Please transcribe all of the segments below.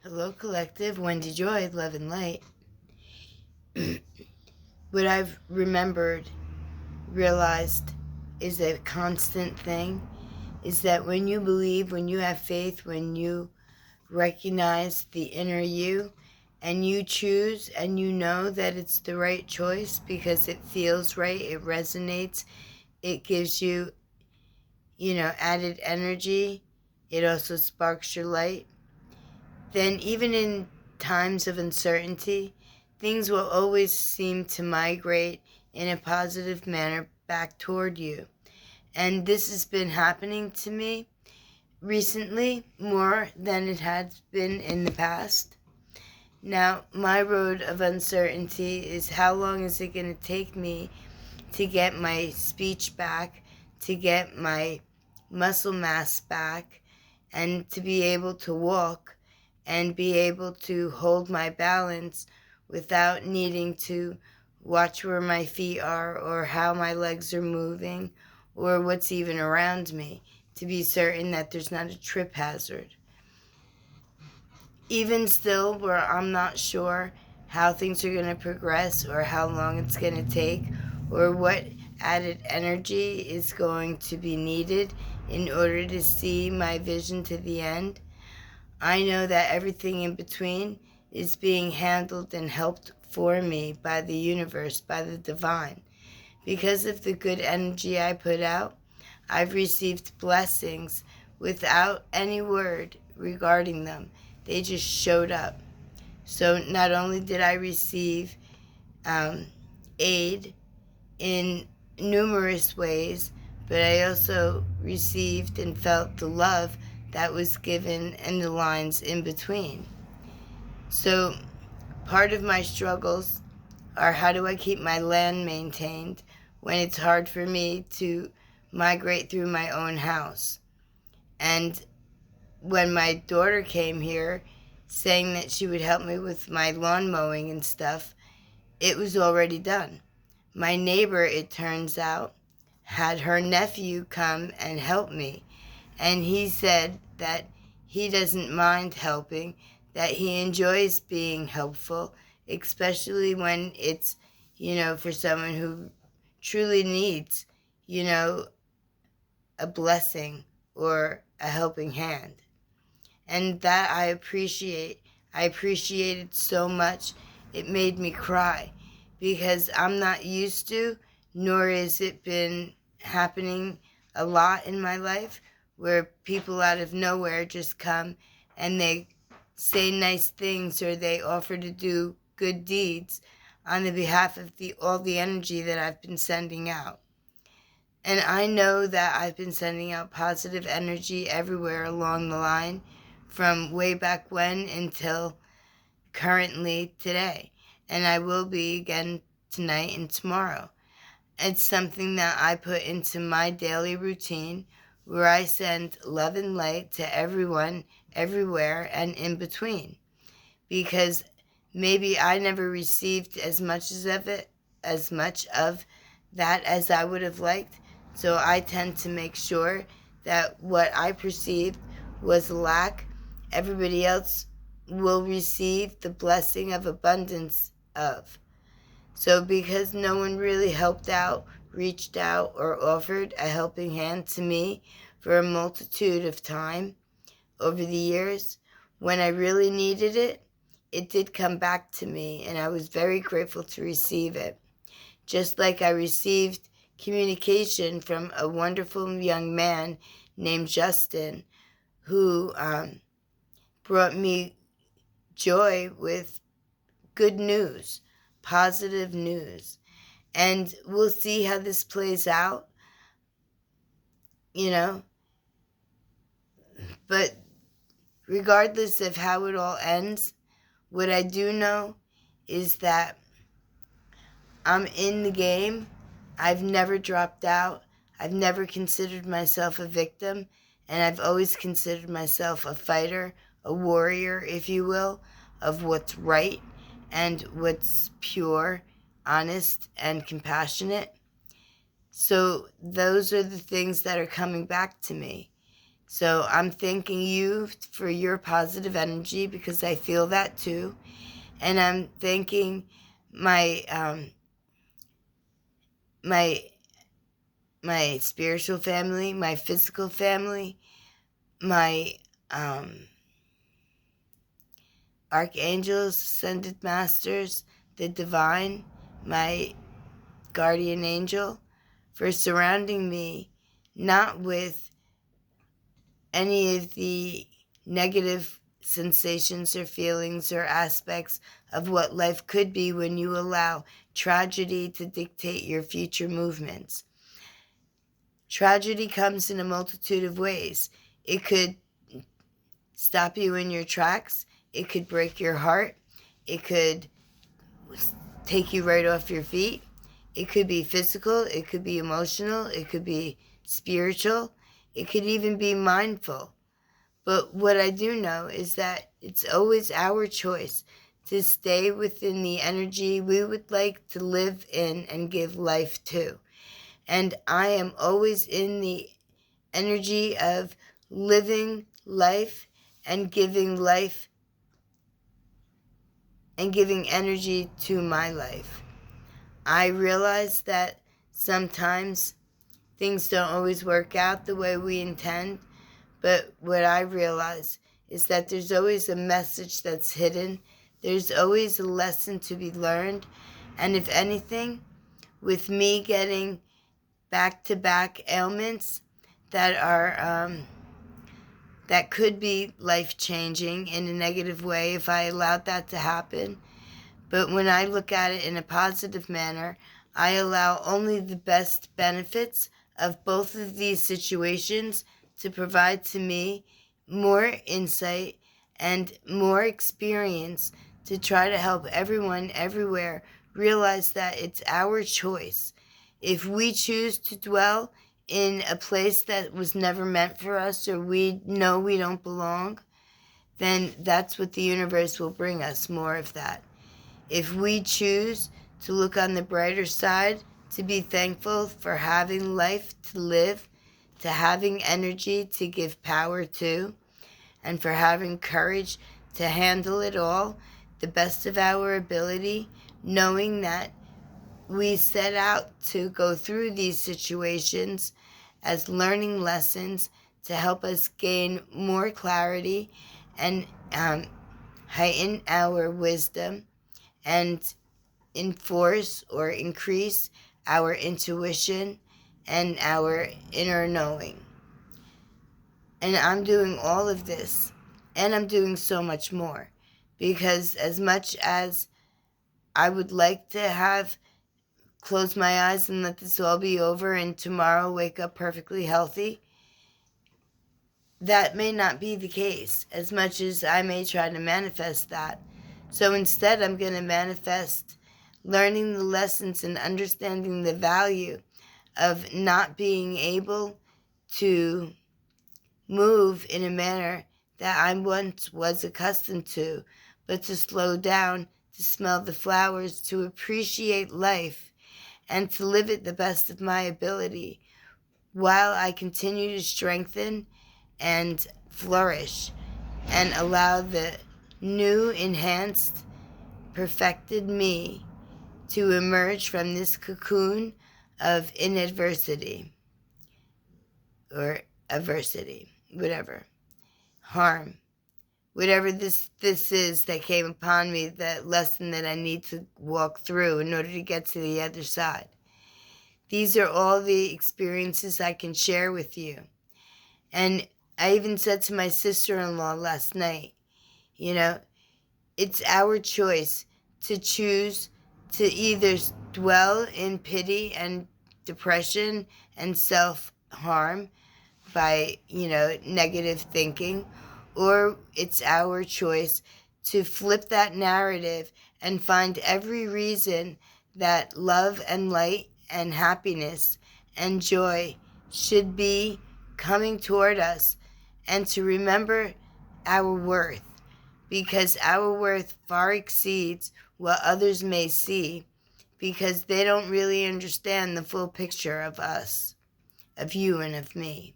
Hello, Collective. Wendy Joy, Love and Light. What I've realized is a constant thing is that when you believe, when you have faith, when you recognize the inner you and you choose and you know that it's the right choice because it feels right, it resonates, it gives you, added energy, it also sparks your light, then even in times of uncertainty, things will always seem to migrate in a positive manner back toward you. And this has been happening to me recently more than it has been in the past. Now, my road of uncertainty is how long is it going to take me to get my speech back, to get my muscle mass back, and to be able to walk and be able to hold my balance without needing to watch where my feet are or how my legs are moving or what's even around me to be certain that there's not a trip hazard. Even still, where I'm not sure how things are going to progress or how long it's going to take or what added energy is going to be needed in order to see my vision to the end, I know that everything in between is being handled and helped for me by the universe, by the divine. Because of the good energy I put out, I've received blessings without any word regarding them. They just showed up. So not only did I receive aid in numerous ways, but I also received and felt the love that was given and the lines in between. So part of my struggles are how do I keep my land maintained when it's hard for me to migrate through my own house. And when my daughter came here saying that she would help me with my lawn mowing and stuff, it was already done. My neighbor, it turns out, had her nephew come and help me. And he said that he doesn't mind helping, that he enjoys being helpful, especially when it's, for someone who truly needs, a blessing or a helping hand. And that I appreciate. I appreciate it so much. It made me cry because I'm not used to, nor has it been happening a lot in my life, where people out of nowhere just come and they say nice things or they offer to do good deeds on the behalf of all the energy that I've been sending out. And I know that I've been sending out positive energy everywhere along the line from way back when until currently today. And I will be again tonight and tomorrow. It's something that I put into my daily routine where I send love and light to everyone, everywhere, and in between. Because maybe I never received as much of that as I would have liked. So I tend to make sure that what I perceived was lack, everybody else will receive the blessing of abundance of. So because no one really helped out, reached out, or offered a helping hand to me for a multitude of time over the years, when I really needed it, it did come back to me, and I was very grateful to receive it. Just like I received communication from a wonderful young man named Justin, who brought me joy with good news, positive news. And we'll see how this plays out, you know. But regardless of how it all ends, what I do know is that I'm in the game. I've never dropped out. I've never considered myself a victim, and I've always considered myself a fighter, a warrior, if you will, of what's right and what's pure, honest, and compassionate. So those are the things that are coming back to me. So I'm thanking you for your positive energy because I feel that too. And I'm thanking my my spiritual family, my physical family, my archangels, ascended masters, the divine, my guardian angel, for surrounding me not with any of the negative sensations or feelings or aspects of what life could be when you allow tragedy to dictate your future movements. Tragedy comes in a multitude of ways. It could stop you in your tracks. It could break your heart. It could take you right off your feet. It could be physical. It could be emotional. It could be spiritual. It could even be mindful. But what I do know is that it's always our choice to stay within the energy we would like to live in and give life to. And I am always in the energy of living life and giving life and giving energy to my life. I realize that sometimes things don't always work out the way we intend, but what I realize is that there's always a message that's hidden. There's always a lesson to be learned. And if anything, with me getting back-to-back ailments that are that could be life-changing in a negative way if I allowed that to happen. But when I look at it in a positive manner, I allow only the best benefits of both of these situations to provide to me more insight and more experience to try to help everyone everywhere realize that it's our choice. If we choose to dwell in a place that was never meant for us or we know we don't belong, then that's what the universe will bring us, more of that. If we choose to look on the brighter side, to be thankful for having life to live, to having energy to give power to, and for having courage to handle it all, the best of our ability, knowing that we set out to go through these situations as learning lessons to help us gain more clarity and heighten our wisdom and enforce or increase our intuition and our inner knowing. And I'm doing all of this, and I'm doing so much more, because as much as I would like to have close my eyes and let this all be over and tomorrow wake up perfectly healthy, that may not be the case, as much as I may try to manifest that. So instead, I'm going to manifest learning the lessons and understanding the value of not being able to move in a manner that I once was accustomed to, but to slow down, to smell the flowers, to appreciate life, and to live it the best of my ability, while I continue to strengthen and flourish and allow the new, enhanced, perfected me to emerge from this cocoon of inadversity or adversity, whatever, harm, whatever this is that came upon me, that lesson that I need to walk through in order to get to the other side. These are all the experiences I can share with you. And I even said to my sister-in-law last night, you know, it's our choice to choose to either dwell in pity and depression and self-harm by, negative thinking, or it's our choice to flip that narrative and find every reason that love and light and happiness and joy should be coming toward us, and to remember our worth, because our worth far exceeds what others may see, because they don't really understand the full picture of us, of you and of me.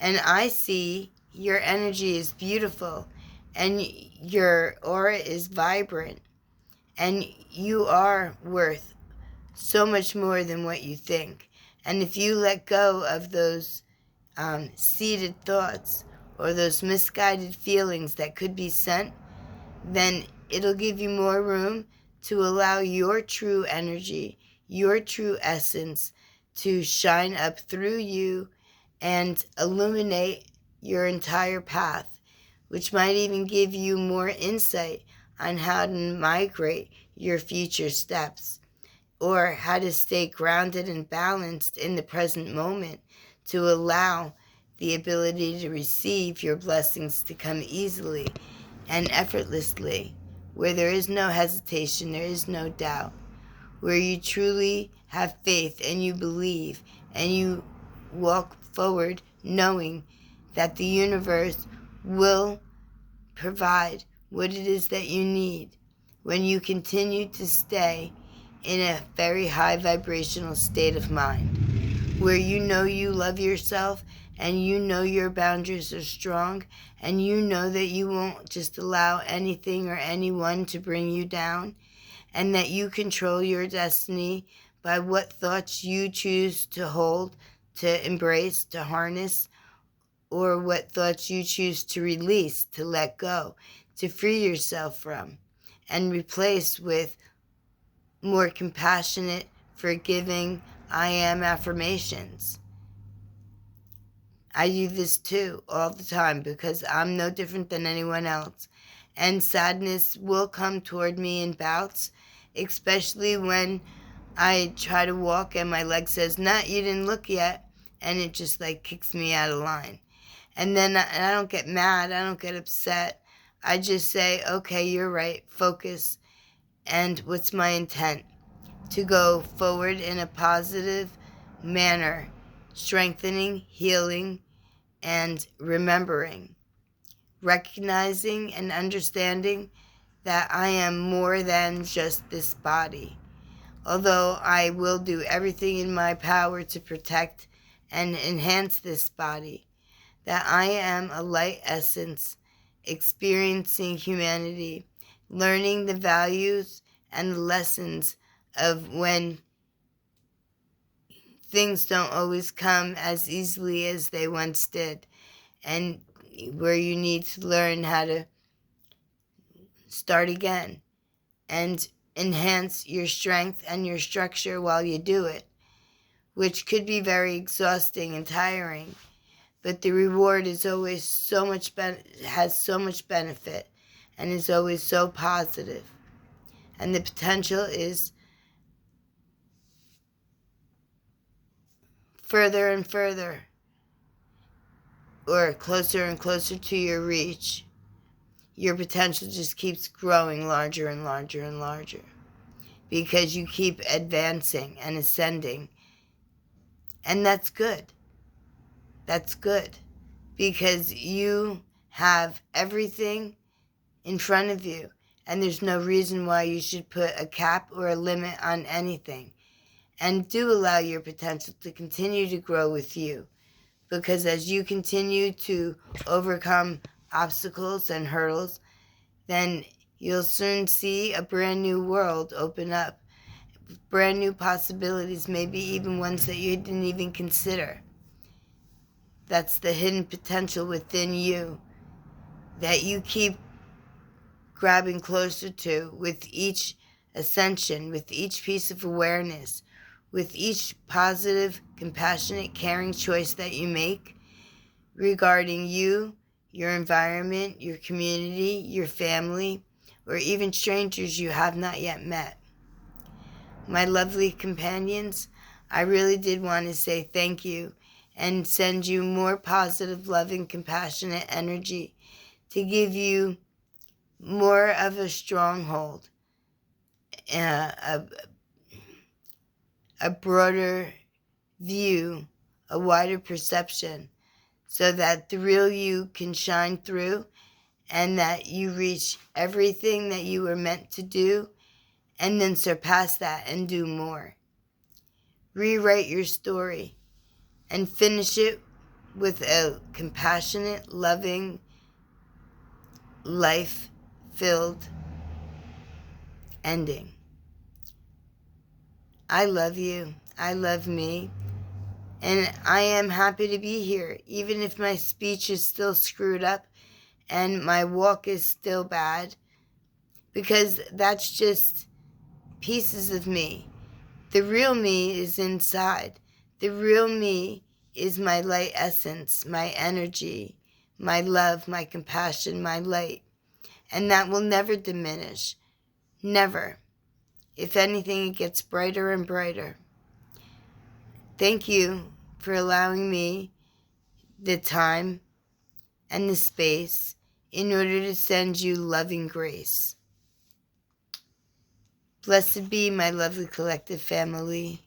And I see your energy is beautiful and your aura is vibrant, and you are worth so much more than what you think. And if you let go of those seeded thoughts or those misguided feelings that could be sent, then it'll give you more room to allow your true energy, your true essence to shine up through you and illuminate your entire path, which might even give you more insight on how to migrate your future steps, or how to stay grounded and balanced in the present moment to allow the ability to receive your blessings to come easily and effortlessly, where there is no hesitation, there is no doubt, where you truly have faith and you believe and you walk forward knowing that the universe will provide what it is that you need when you continue to stay in a very high vibrational state of mind, where you know you love yourself and you know your boundaries are strong and you know that you won't just allow anything or anyone to bring you down, and that you control your destiny by what thoughts you choose to hold, to embrace, to harness, or what thoughts you choose to release, to let go, to free yourself from, and replace with more compassionate, forgiving, I am affirmations. I do this too all the time because I'm no different than anyone else. And sadness will come toward me in bouts, especially when I try to walk and my leg says, "Nah, you didn't look yet." And it just like kicks me out of line. And then I don't get mad, I don't get upset. I just say, okay, you're right, focus. And what's my intent? To go forward in a positive manner, strengthening, healing, and remembering, recognizing and understanding that I am more than just this body. Although I will do everything in my power to protect and enhance this body, that I am a light essence experiencing humanity, learning the values and the lessons of when things don't always come as easily as they once did, and where you need to learn how to start again and enhance your strength and your structure while you do it, which could be very exhausting and tiring, but the reward is always has so much benefit and is always so positive, and the potential is further and further, or closer and closer to your reach. Your potential just keeps growing larger and larger and larger because you keep advancing and ascending. And that's good. That's good because you have everything in front of you, and there's no reason why you should put a cap or a limit on anything. And do allow your potential to continue to grow with you, because as you continue to overcome obstacles and hurdles, then you'll soon see a brand new world open up, brand new possibilities, maybe even ones that you didn't even consider. That's the hidden potential within you that you keep grabbing closer to with each ascension, with each piece of awareness, with each positive, compassionate, caring choice that you make regarding you, your environment, your community, your family, or even strangers you have not yet met. My lovely companions, I really did want to say thank you and send you more positive, loving, compassionate energy to give you more of a stronghold, a broader view, a wider perception, so that the real you can shine through and that you reach everything that you were meant to do and then surpass that and do more. Rewrite your story and finish it with a compassionate, loving, life-filled ending. I love you. I love me. And I am happy to be here, even if my speech is still screwed up and my walk is still bad, because that's just pieces of me. The real me is inside. The real me is my light essence, my energy, my love, my compassion, my light. And that will never diminish. Never. If anything, it gets brighter and brighter. Thank you for allowing me the time and the space in order to send you loving grace. Blessed be my lovely collective family.